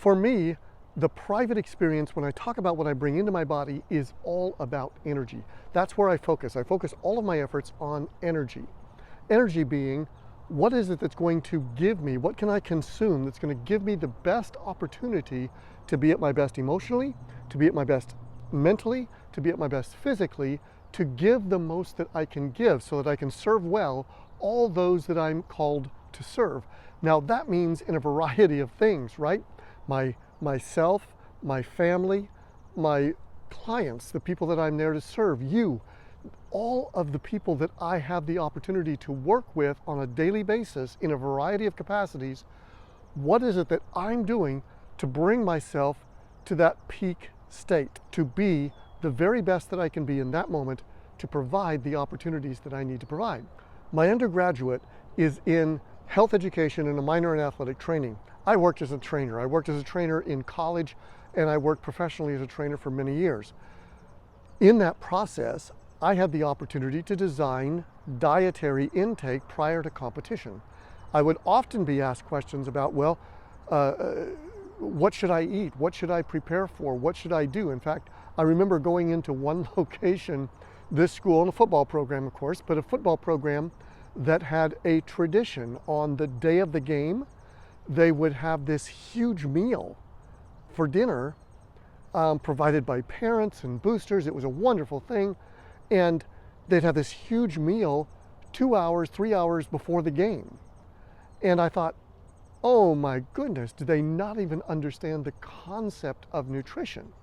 For me, the private experience, when I talk about what I bring into my body, is all about energy. That's where I focus. I focus all of my efforts on energy. Energy being, what is it that's going to give me, what can I consume that's going to give me the best opportunity to be at my best emotionally, to be at my best mentally, to be at my best physically, to give the most that I can give so that I can serve well all those that I'm called to serve. Now that means in a variety of things, right? Myself, my family, my clients, the people that I'm there to serve, you, all of the people that I have the opportunity to work with on a daily basis in a variety of capacities. What is it that I'm doing to bring myself to that peak state, to be the very best that I can be in that moment, to provide the opportunities that I need to provide? My undergraduate is in health education and a minor in athletic training. I worked as a trainer. I worked as a trainer in college, and I worked professionally as a trainer for many years. In that process, I had the opportunity to design dietary intake prior to competition. I would often be asked questions about, well, what should I eat? What should I prepare for? What should I do? In fact, I remember going into one location, this school, and a football program, of course, but a football program that had a tradition. On the day of the game, they would have this huge meal for dinner provided by parents and boosters. It was a wonderful thing. And they'd have this huge meal 2 hours, 3 hours before the game. And I thought, oh my goodness, do they not even understand the concept of nutrition?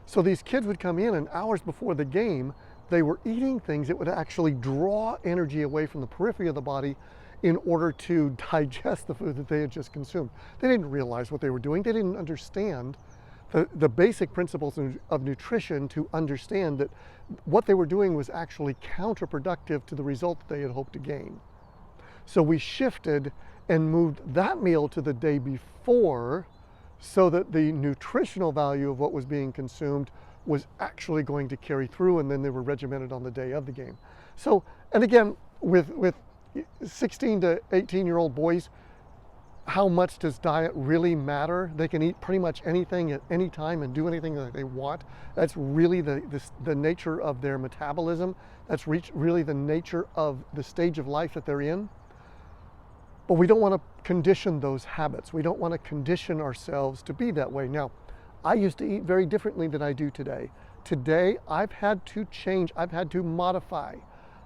So these kids would come in, and hours before the game, they were eating things that would actually draw energy away from the periphery of the body in order to digest the food that they had just consumed. They didn't realize what they were doing. They didn't understand the basic principles of nutrition to understand that what they were doing was actually counterproductive to the result that they had hoped to gain. So we shifted and moved that meal to the day before so that the nutritional value of what was being consumed was actually going to carry through, and then they were regimented on the day of the game. So, and again, with 16 to 18-year-old boys, how much does diet really matter? They can eat pretty much anything at any time and do anything that they want. That's really the nature of their metabolism. That's really the nature of the stage of life that they're in. But we don't want to condition those habits. We don't want to condition ourselves to be that way. Now, I used to eat very differently than I do today. Today, I've had to change, I've had to modify.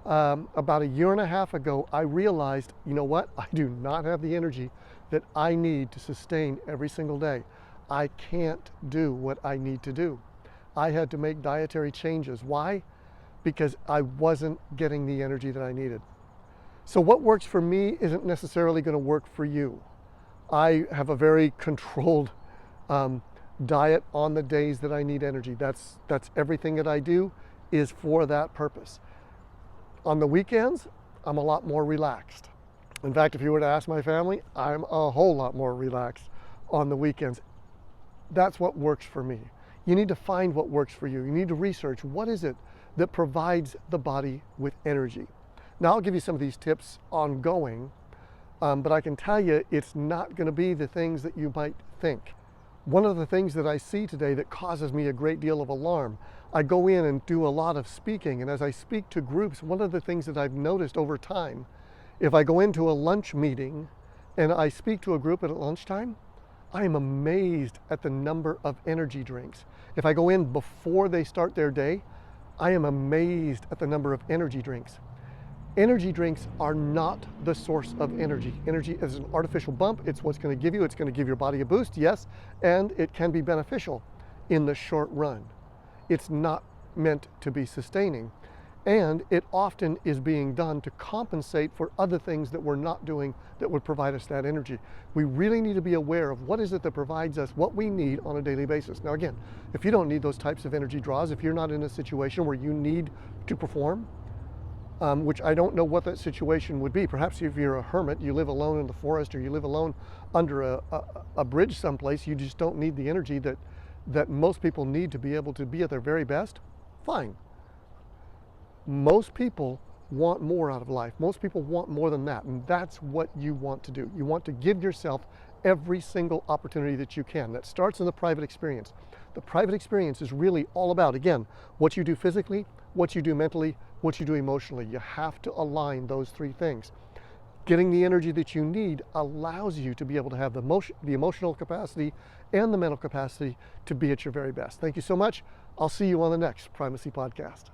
About a year and a half ago, I realized, you know what? I do not have the energy that I need to sustain every single day. I can't do what I need to do. I had to make dietary changes. Why? Because I wasn't getting the energy that I needed. So what works for me isn't necessarily going to work for you. I have a very controlled diet on the days that I need energy. That's everything that I do is for that purpose. On the weekends, I'm a lot more relaxed. In fact, if you were to ask my family, I'm a whole lot more relaxed on the weekends. That's what works for me. You need to find what works for you. You need to research what is it that provides the body with energy. Now, I'll give you some of these tips ongoing, but I can tell you it's not going to be the things that you might think. One of the things that I see today that causes me a great deal of alarm, I go in and do a lot of speaking, and as I speak to groups, one of the things that I've noticed over time, if I go into a lunch meeting and I speak to a group at lunchtime, I am amazed at the number of energy drinks. If I go in before they start their day, I am amazed at the number of energy drinks. Energy drinks are not the source of energy. Energy is an artificial bump. It's what's going to give you. It's going to give your body a boost, yes, and it can be beneficial in the short run. It's not meant to be sustaining, and it often is being done to compensate for other things that we're not doing that would provide us that energy. We really need to be aware of what is it that provides us what we need on a daily basis. Now again, if you don't need those types of energy draws, if you're not in a situation where you need to perform, which I don't know what that situation would be. Perhaps if you're a hermit, you live alone in the forest, or you live alone under a bridge someplace, you just don't need the energy that most people need to be able to be at their very best. Fine. Most people want more out of life. Most people want more than that, and that's what you want to do. You want to give yourself every single opportunity that you can. That starts in the private experience. The private experience is really all about, again, what you do physically, what you do mentally, what you do emotionally. You have to align those three things. Getting the energy that you need allows you to be able to have the emotional capacity and the mental capacity to be at your very best. Thank you so much. I'll see you on the next Primacy Podcast.